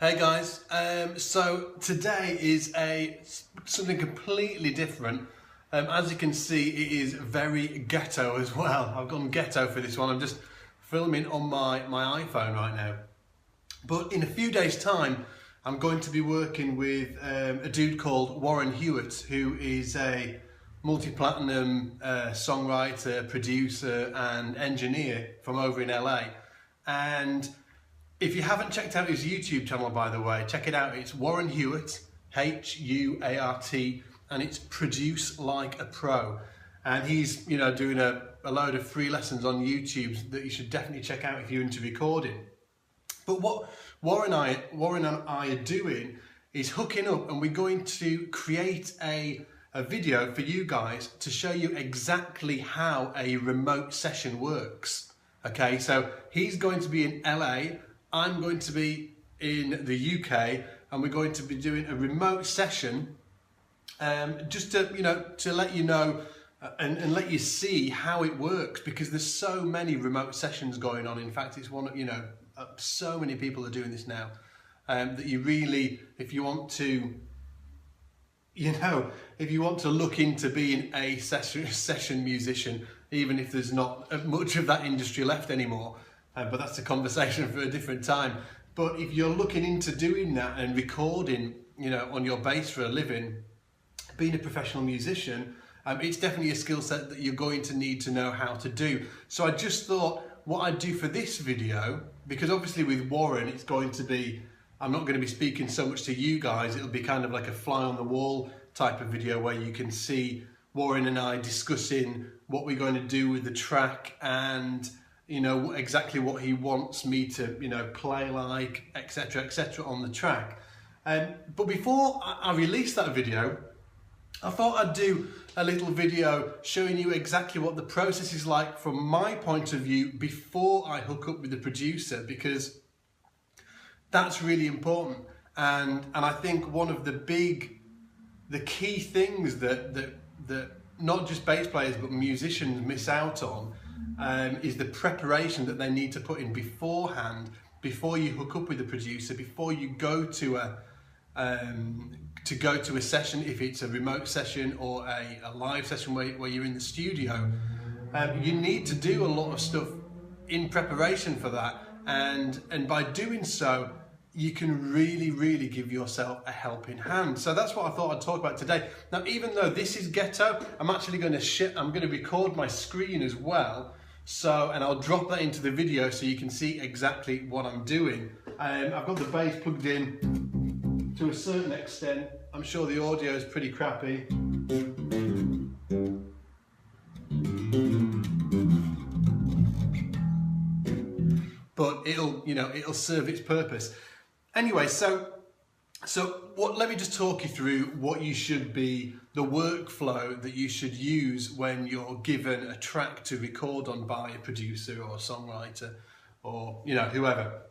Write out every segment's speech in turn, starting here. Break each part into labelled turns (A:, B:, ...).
A: Hey guys, so today is something completely different. As you can see, it is very ghetto as well. I've gone ghetto for this one. I'm just filming on my iPhone right now. But in a few days' time, I'm going to be working with a dude called Warren Huart, who is a multi-platinum songwriter, producer and engineer from over in LA. And if you haven't checked out his YouTube channel, by the way, check it out. It's Warren Huart, H-U-A-R-T, and it's Produce Like a Pro. And he's, doing a load of free lessons on YouTube that you should definitely check out if you're into recording. But what Warren and I are doing is hooking up, and we're going to create a video for you guys to show you exactly how a remote session works. Okay, so he's going to be in LA. I'm going to be in the UK, and we're going to be doing a remote session just to let you know and let you see how it works, because there's so many remote sessions going on. In fact, it's one of, so many people are doing this now, that you really, if you want to look into being a session musician, even if there's not much of that industry left anymore, but that's a conversation for a different time. But if you're looking into doing that and recording, on your bass for a living, being a professional musician, it's definitely a skill set that you're going to need to know how to do. So I just thought what I'd do for this video, because obviously with Warren, it's going to be, I'm not going to be speaking so much to you guys, it'll be kind of like a fly on the wall type of video where you can see Warren and I discussing what we're going to do with the track and exactly what he wants me to play like, etc on the track. But before I release that video, I thought I'd do a little video showing you exactly what the process is like from my point of view before I hook up with the producer, because that's really important. And I think one of the key things that not just bass players but musicians miss out on is the preparation that they need to put in beforehand, before you hook up with the producer, before you go to a session, if it's a remote session or a live session where you're in the studio. You need to do a lot of stuff in preparation for that, and by doing so you can really give yourself a helping hand. So that's what I thought I'd talk about today. Now, even though this is ghetto, I'm actually going to record my screen as well. So, and I'll drop that into the video so you can see exactly what I'm doing. I've got the bass plugged in to a certain extent. I'm sure the audio is pretty crappy. But it'll serve its purpose. Anyway, let me just talk you through what you should be, the workflow that you should use when you're given a track to record on by a producer or a songwriter or whoever.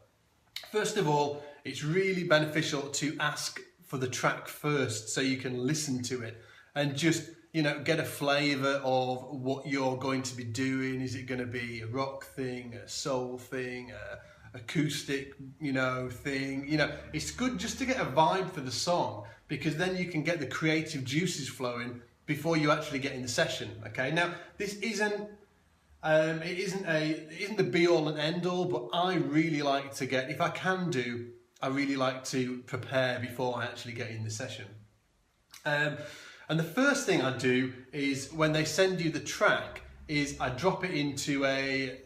A: First of all, it's really beneficial to ask for the track first so you can listen to it and just get a flavour of what you're going to be doing. Is it going to be a rock thing, a soul thing, acoustic thing? It's good just to get a vibe for the song, because then you can get the creative juices flowing before you actually get in the session. Okay, now this isn't the be all and end all, but I really like to get, if I can do, I really like to prepare before I actually get in the session. And the first thing I do is, when they send you the track, is I drop it into a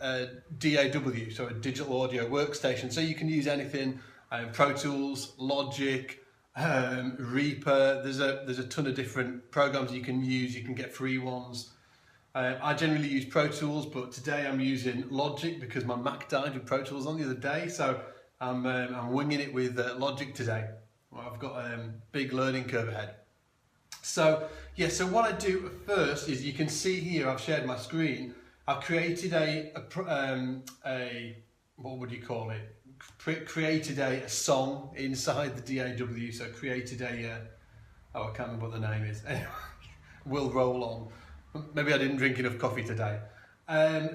A: DAW, so a digital audio workstation. So you can use anything, Pro Tools, Logic, Reaper. There's a ton of different programs you can use. You can get free ones. I generally use Pro Tools, but today I'm using Logic because my Mac died with Pro Tools on the other day. So I'm winging it with Logic today. Well, I've got a big learning curve ahead. So what I do first is, you can see here, I've shared my screen. I've created what would you call it? Created a song inside the DAW. So created I can't remember what the name is. Anyway, we'll roll on. Maybe I didn't drink enough coffee today.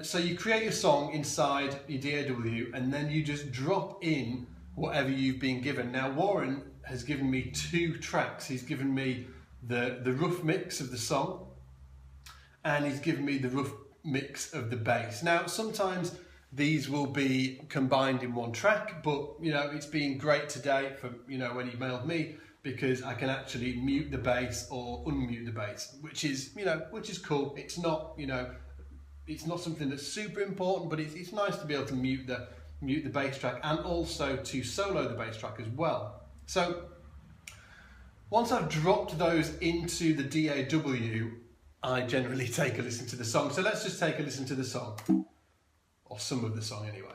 A: So you create your song inside your DAW, and then you just drop in whatever you've been given. Now Warren has given me 2 tracks. He's given me the rough mix of the song, and he's given me the rough mix of the bass. Now sometimes these will be combined in one track, but you know, it's been great today for, you know, when he mailed me, because I can actually mute the bass or unmute the bass, which is, you know, which is cool. It's not, you know, it's not something that's super important, but it's nice to be able to mute the bass track and also to solo the bass track as well. So once I've dropped those into the DAW, I generally take a listen to the song. So let's just take a listen to the song, or some of the song anyway.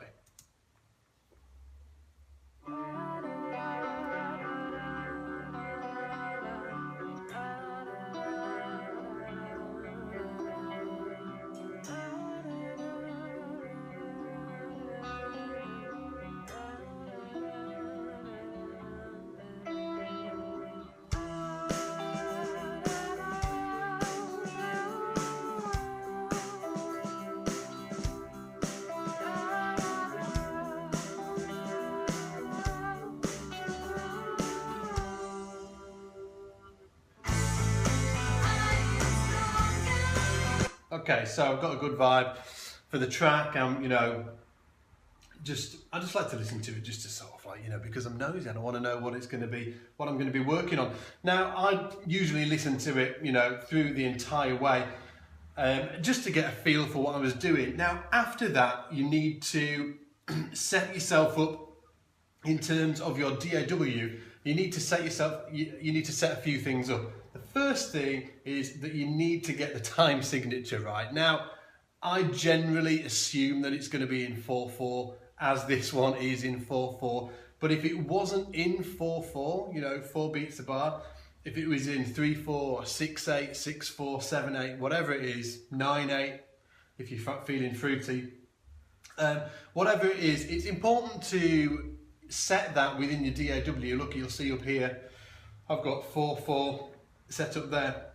A: Okay, so I've got a good vibe for the track. You know, I just like to listen to it just to sort of like, you know, because I'm nosy and I want to know what it's going to be, what I'm going to be working on. Now, I usually listen to it, you know, through the entire way, just to get a feel for what I was doing. Now, after that, you need to set yourself up in terms of your DAW. You need to set yourself, you need to set a few things up. The first thing is that you need to get the time signature right. Now, I generally assume that it's going to be in 4/4, as this one is in 4/4. But if it wasn't in 4/4, you know, 4 beats a bar, if it was in 3/4, 6/8, 6/4, 7/8, whatever it is, 9/8, if you're feeling fruity, whatever it is, it's important to set that within your DAW. Look, you'll see up here, I've got 4/4 set up there.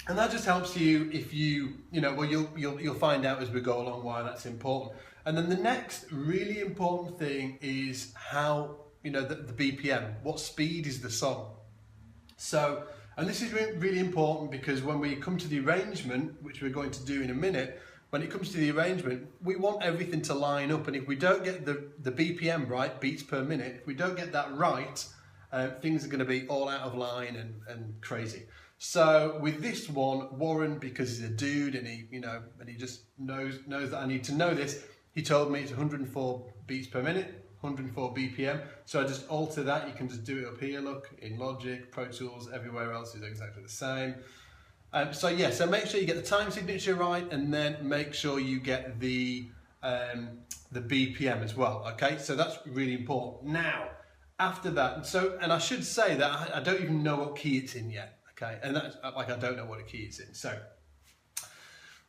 A: And that just helps you if you know, well, you'll find out as we go along why that's important. And then the next really important thing is how, you know, the BPM, what speed is the song. So, and this is really important, because when we come to the arrangement, which we're going to do in a minute, when it comes to the arrangement, we want everything to line up. And if we don't get the BPM right, beats per minute, if we don't get that right, things are going to be all out of line and crazy. So with this one, Warren, because he's a dude and he, you know, and he just knows that I need to know this, he told me it's 104 beats per minute, 104 BPM. So I just alter that. You can just do it up here, look, in Logic, Pro Tools, everywhere else is exactly the same. So yeah, so make sure you get the time signature right, and then make sure you get the BPM as well, okay? So that's really important. Now, after that, and I should say that I don't even know what key it's in yet, okay? And that's like, I don't know what a key it's in. So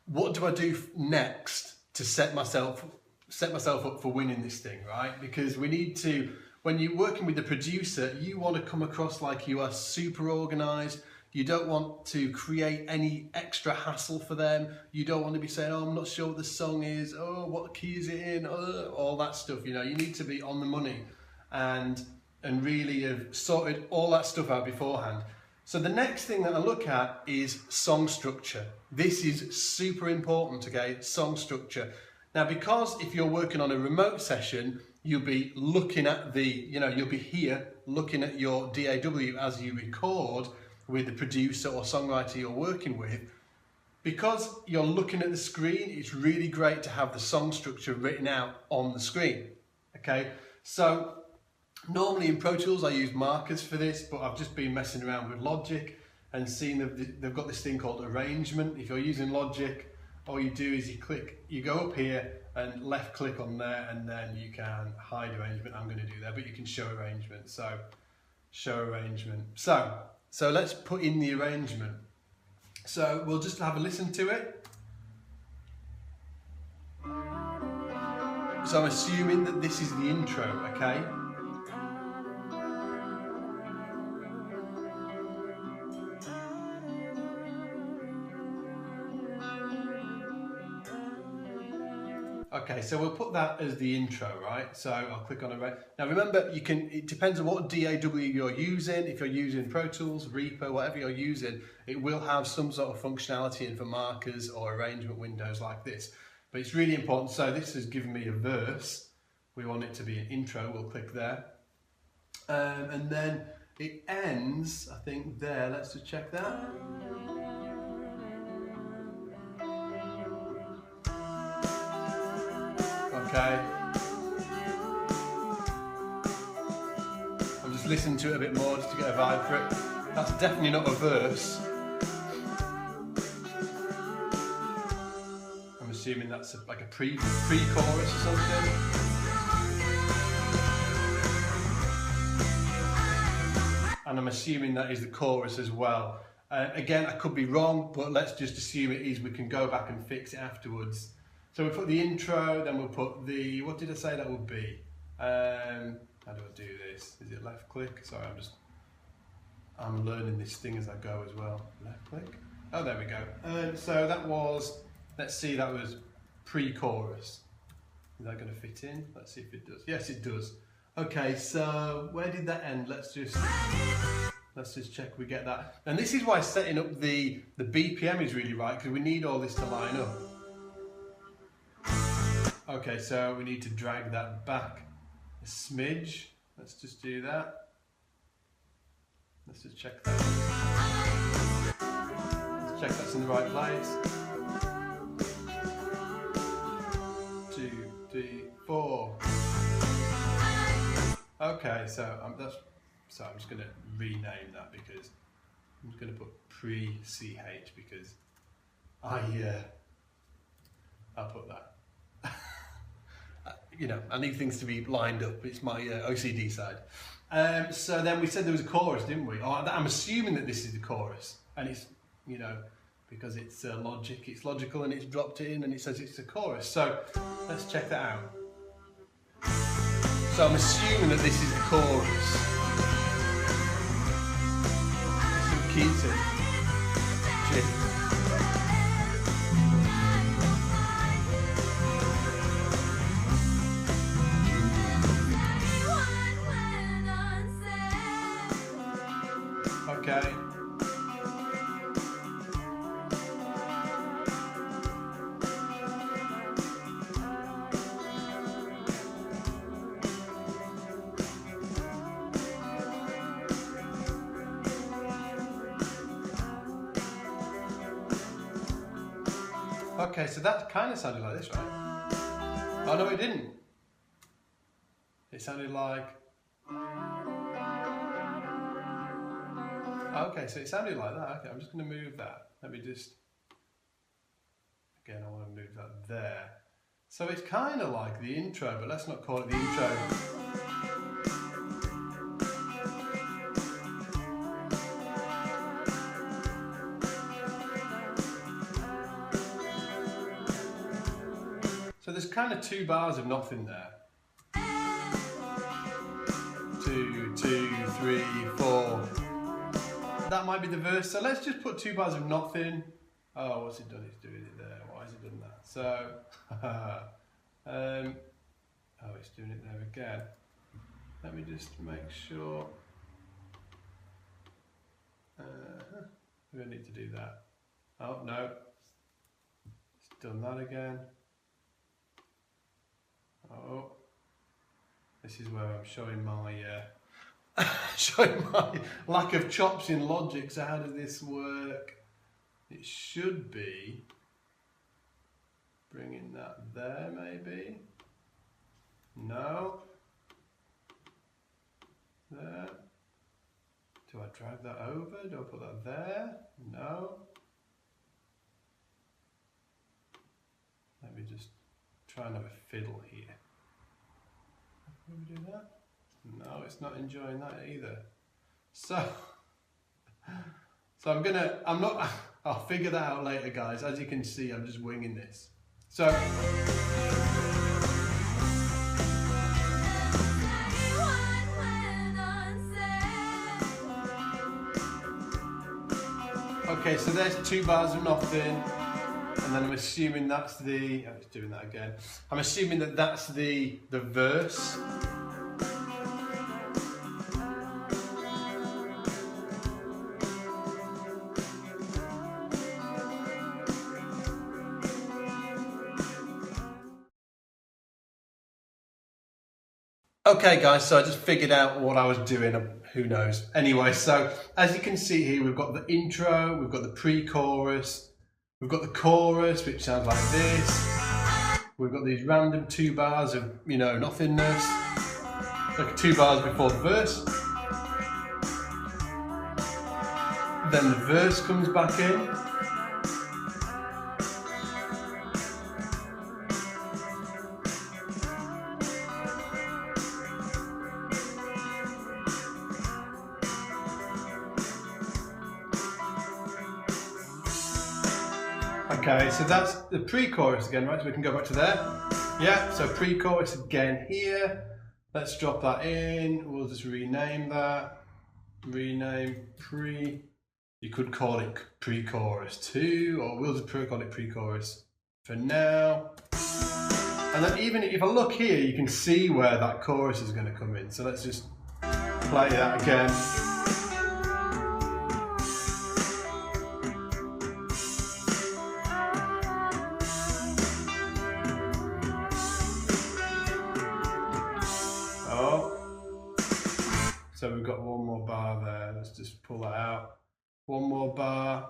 A: what do I do next to set myself up for winning this thing, right? Because we need to, when you're working with the producer, you want to come across like you are super organized. You don't want to create any extra hassle for them. You don't want to be saying, oh, I'm not sure what the song is. Oh, what key is it in? Oh, all that stuff. You know, you need to be on the money and really have sorted all that stuff out beforehand. So the next thing that I look at is song structure. This is super important, okay? Song structure. Now, because if you're working on a remote session, you'll be looking at you'll be here looking at your DAW as you record with the producer or songwriter you're working with. Because you're looking at the screen, it's really great to have the song structure written out on the screen, okay? So normally in Pro Tools I use markers for this, but I've just been messing around with Logic and seen that they've got this thing called arrangement. If you're using Logic, all you do is you go up here and left click on there, and then you can hide arrangement. I'm going to do that, but you can show arrangement. So show arrangement. So let's put in the arrangement. So we'll just have a listen to it. So I'm assuming that this is the intro, okay? Okay, so we'll put that as the intro, right? So I'll click on it. Now remember, it depends on what DAW you're using. If you're using Pro Tools, Reaper, whatever you're using, it will have some sort of functionality in for markers or arrangement windows like this. But it's really important. So this has given me a verse. We want it to be an intro. We'll click there. And then it ends, I think, there. Let's just check that. Okay. I'm just listening to it a bit more just to get a vibe for it. That's definitely not a verse. I'm assuming that's like a pre-chorus or something. And I'm assuming that is the chorus as well. Again, I could be wrong, but let's just assume it is. We can go back and fix it afterwards. So we'll put the intro, then we'll put the, what did I say that would be? How do I do this? Is it left click? Sorry, I'm learning this thing as I go as well. Left click. Oh, there we go. So that was, let's see, that was pre-chorus. Is that going to fit in? Let's see if it does. Yes, it does. Okay, so where did that end? Let's just check we get that. And this is why setting up the BPM is really right, because we need all this to line up. Okay, so we need to drag that back a smidge. Let's just do that. Let's just check that. Let's check that's in the right place. 2, 3, 4. Okay, so I'm just going to rename that because I'm just going to put pre-CH because I'll put that. You know, I need things to be lined up. It's my OCD side. So then we said there was a chorus, didn't we? I'm assuming that this is the chorus, and it's, you know, because it's Logic, it's logical, and it's dropped it in, and it says it's a chorus. So let's check that out. So I'm assuming that this is the chorus. Some keys in. Cheers. Okay. Okay, so that kind of sounded like this, right? Oh no, it didn't. It sounded like... Okay, so it sounded like that. Okay, I'm just going to move that. Let me just... Again, I want to move that there. So it's kind of like the intro, but let's not call it the intro. So there's kind of 2 bars of nothing there. 2, 2, 3, 4. That might be the verse. So let's just put 2 bars of nothing. Oh, what's it done? It's doing it there. Why has it done that? So, oh, it's doing it there again. Let me just make sure. We don't need to do that. Oh, no. It's done that again. Oh, this is where I'm showing my showing my lack of chops in Logic. So how does this work? It should be bringing that there, maybe. No. There. Do I drag that over? Do I put that there? No. Let me just try and have a fiddle here. Can we do that? No, it's not enjoying that either. So I'll figure that out later, guys. As you can see, I'm just winging this. So, okay, so there's 2 bars of nothing. and then I'm assuming that's the, oh, it's doing that again. I'm assuming that that's the verse. Okay guys, so I just figured out what I was doing, who knows. Anyway, so as you can see here, we've got the intro, we've got the pre-chorus, we've got the chorus, which sounds like this. We've got these random 2 bars of, you know, nothingness, like 2 bars before the verse. Then the verse comes back in. Okay, so that's the pre-chorus again, right? So we can go back to there. Yeah, so pre-chorus again here. Let's drop that in. We'll just rename that. Rename pre. You could call it pre-chorus 2, or we'll just call it pre-chorus for now. And then even if I look here, you can see where that chorus is going to come in. So let's just play that again. So we've got one more bar there. Let's just pull that out. One more bar.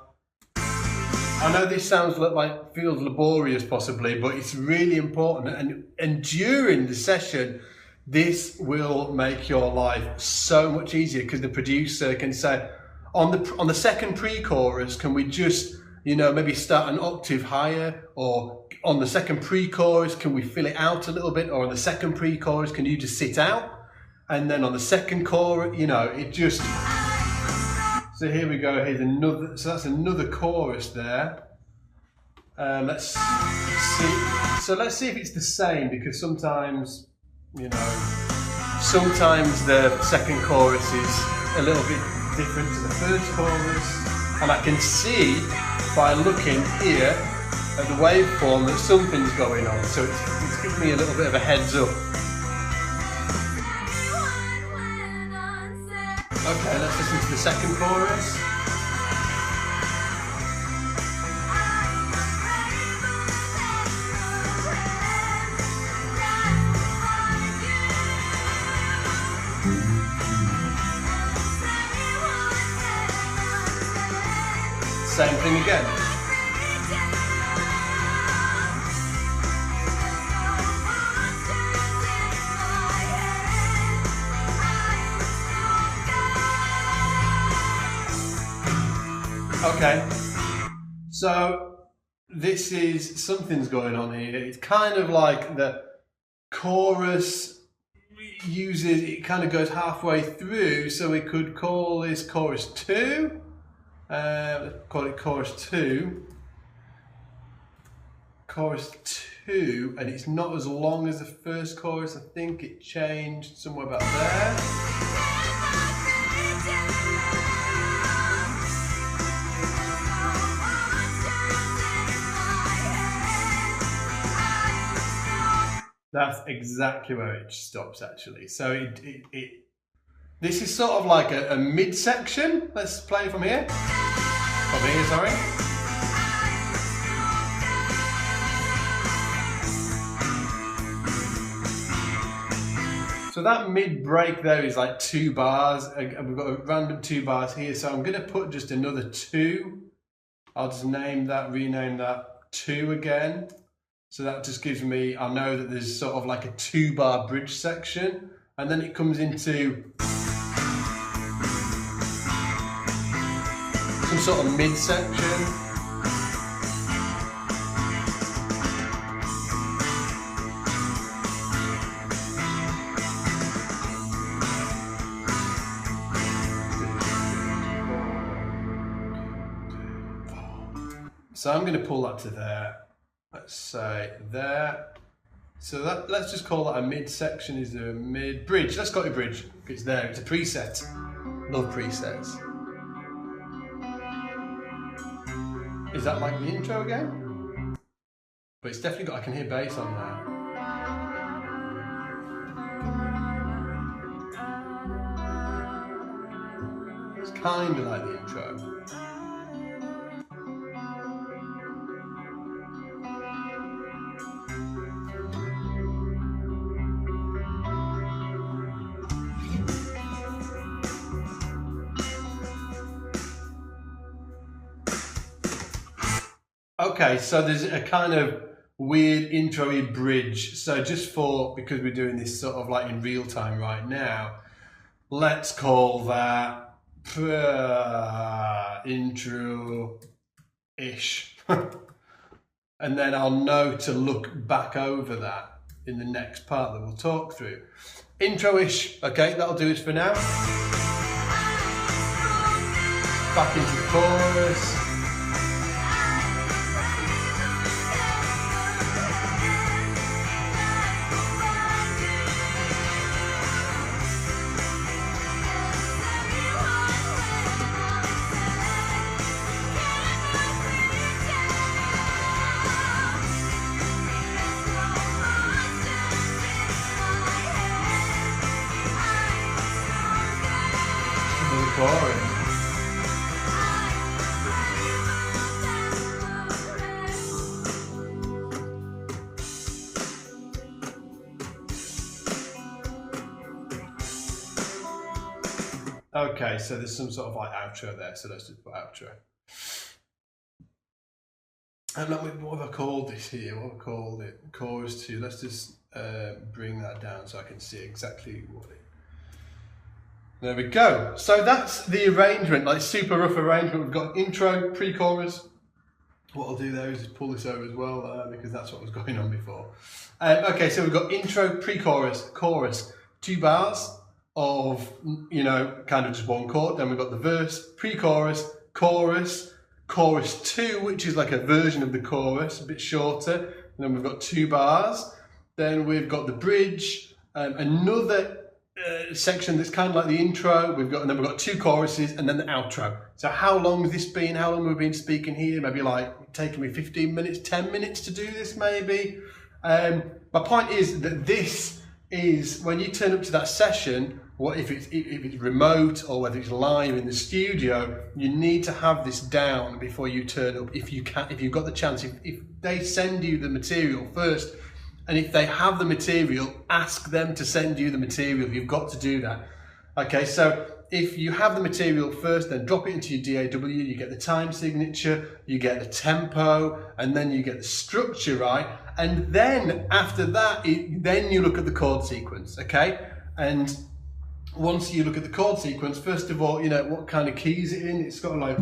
A: I know this sounds like feels laborious possibly, but it's really important. And during the session, this will make your life so much easier, because the producer can say, on the second pre-chorus, can we just, you know, maybe start an octave higher, or on the second pre-chorus, can we fill it out a little bit, or on the second pre-chorus, can you just sit out? And then on the second chorus, you know, it just, so here we go, here's another, so that's another chorus there. Let's see, so let's see if it's the same, because sometimes, you know, sometimes the second chorus is a little bit different to the first chorus. And I can see by looking here at the waveform that something's going on, so it's giving me a little bit of a heads up. Okay, let's listen to the second chorus. Same thing again. Okay, so this is, something's going on here. It's kind of like the chorus uses, it kind of goes halfway through, so we could call this chorus 2. Let's call it chorus 2. Chorus 2, and it's not as long as the first chorus. I think it changed somewhere about there. That's exactly where it stops actually. So this is sort of like a mid-section. Let's play from here. From here, sorry. So that mid-break there is like 2 bars. And we've got a random 2 bars here. So I'm going to put just another 2. I'll just name that, rename that 2 again. So that just gives me, I know that there's sort of like a 2-bar bridge section, and then it comes into some sort of mid-section. So I'm going to pull that to there. Let's say there. So that, let's just call that a mid-section. Is there a mid-bridge? Let's call it a bridge. It's there. It's a preset. Love presets. Is that like the intro again? but it's definitely got, I can hear bass on there. It's kind of like the intro. Okay, so there's a kind of weird intro-y bridge. So just because we're doing this sort of like in real time right now, let's call that intro-ish. And then I'll know to look back over that in the next part that we'll talk through. Intro-ish, okay, that'll do it for now. Back into the chorus. Okay, so there's some sort of like outro there, so let's just put outro. And what have I called this here? What have I called it? Chorus 2. Let's just bring that down so I can see exactly what it. There we go. So that's the arrangement, like super rough arrangement. We've got intro, pre-chorus. What I'll do there is just pull this over as well because that's what was going on before. Okay, so we've got intro, pre-chorus, chorus, 2 bars of, you know, kind of just one chord. Then we've got the verse, pre-chorus, chorus, chorus 2, which is like a version of the chorus, a bit shorter. And then we've got 2 bars. Then we've got the bridge, another section that's kind of like the intro. And then we've got 2 choruses, and then the outro. So how long has this been? How long have we been speaking here? Maybe like taking me 15 minutes, 10 minutes to do this, maybe. My point is that this is when you turn up to that session. What if it's remote or whether it's live in the studio, you need to have this down before you turn up. If you've got the chance, if they send you the material first, and if they have the material, ask them to send you the material. You've got to do that. Okay, so if you have the material first, then drop it into your DAW, you get the time signature, you get the tempo, and then you get the structure right. And then after that, then you look at the chord sequence, okay? And once you look at the chord sequence, first of all, you know, what kind of keys it in? It's got like...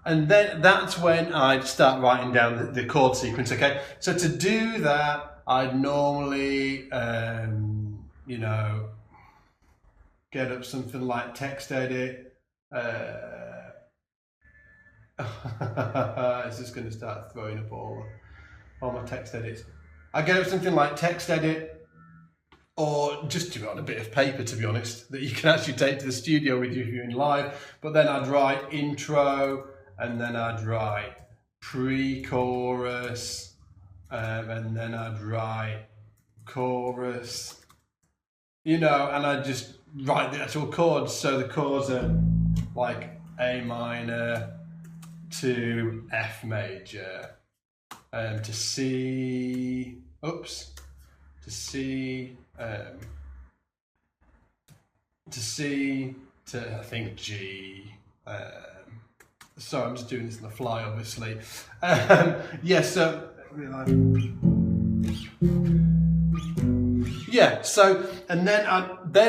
A: And then that's when I'd start writing down the chord sequence, okay? So to do that, I'd normally, you know, get up something like text edit. It's just going to start throwing up all my text edits. I get up something like text edit, or just do it on a bit of paper, to be honest, that you can actually take to the studio with you if you're in live. But then I'd write intro, and then I'd write pre-chorus, and then I'd write chorus, you know, and I'd just write the actual chords. So the chords are like A minor to F major, to C, oops, to C, to I think G. Sorry, I'm just doing this on the fly, obviously. Yeah, so yeah, so and then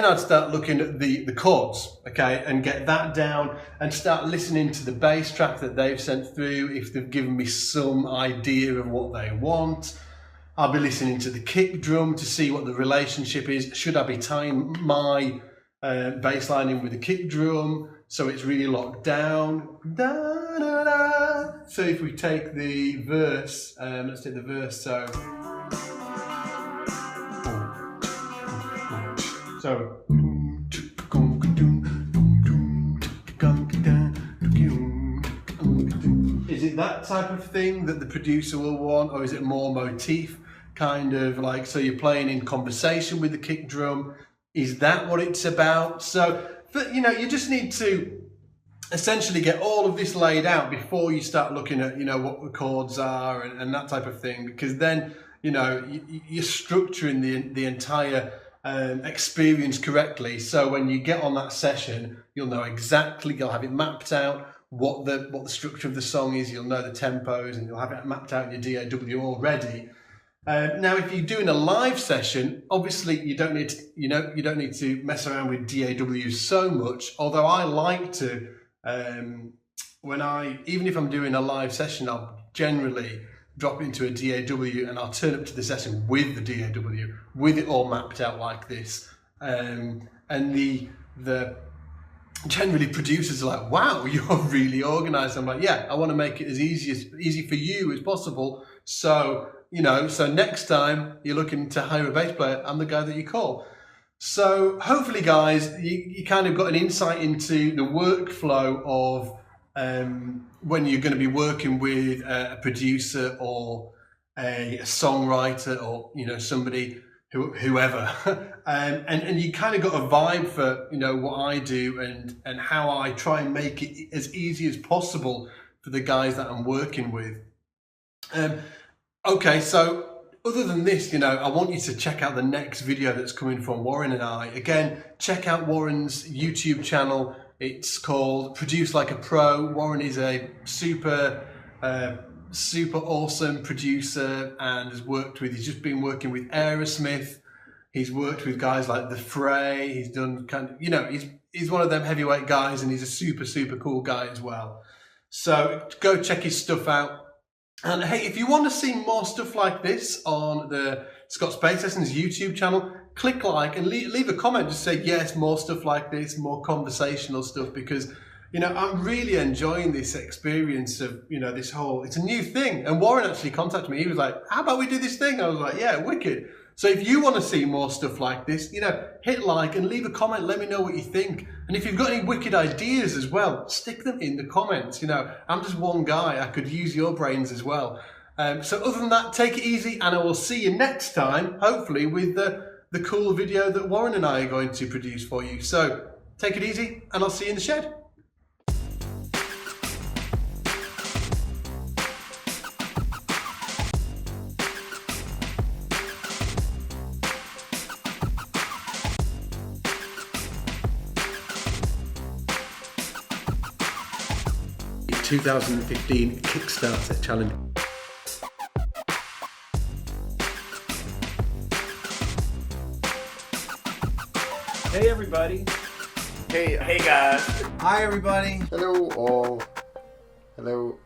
A: I'd start looking at the chords, okay, and get that down and start listening to the bass track that they've sent through. If they've given me some idea of what they want, I'll be listening to the kick drum to see what the relationship is. Should I be tying my bass line in with the kick drum so it's really locked down? Da, da, da. So if we take the verse, let's take the verse. So is it that type of thing that the producer will want, or is it more motif kind of like, so you're playing in conversation with the kick drum? Is that what it's about? So, but, you know, you just need to essentially get all of this laid out before you start looking at, you know, what the chords are and that type of thing, because then, you know, you're structuring the entire experience correctly. So when you get on that session, you'll know exactly, you'll have it mapped out, what the structure of the song is, you'll know the tempos, and you'll have it mapped out in your DAW already. Now, if you're doing a live session, obviously you don't need to, you don't need to mess around with DAWs so much. Although I like to, even if I'm doing a live session, I'll generally drop it into a DAW and I'll turn up to the session with the DAW, with it all mapped out like this. And the generally producers are like, wow, you're really organized. I'm like, yeah, I want to make it as easy for you as possible. So, you know, so next time you're looking to hire a bass player, I'm the guy that you call. So hopefully, guys, you kind of got an insight into the workflow of when you're going to be working with a producer or a songwriter, or, you know, somebody, whoever, and you kind of got a vibe for, you know, what I do and how I try and make it as easy as possible for the guys that I'm working with. Okay, so other than this, you know, I want you to check out the next video that's coming from Warren and I. Again, check out Warren's YouTube channel. It's called Produce Like a Pro. Warren is a super awesome producer and he's just been working with Aerosmith. He's worked with guys like the Fray. He's done kind of, you know, he's one of them heavyweight guys, and he's a super cool guy as well. So go check his stuff out. And hey, if you want to see more stuff like this on the Scott's Bass Sessions YouTube channel, click like and leave a comment. Just say, yes, more stuff like this, more conversational stuff, because, you know, I'm really enjoying this experience of, you know, this whole, it's a new thing. And Warren actually contacted me. He was like, how about we do this thing? I was like, yeah, wicked. So if you want to see more stuff like this, you know, hit like and leave a comment. Let me know what you think. And if you've got any wicked ideas as well, stick them in the comments. You know, I'm just one guy. I could use your brains as well. So other than that, take it easy, and I will see you next time, hopefully with the cool video that Warren and I are going to produce for you. So take it easy, and I'll see you in the shed. The 2015 Kickstarter challenge.
B: Hey everybody.
C: Hey guys.
B: Hi everybody.
C: Hello all. Hello.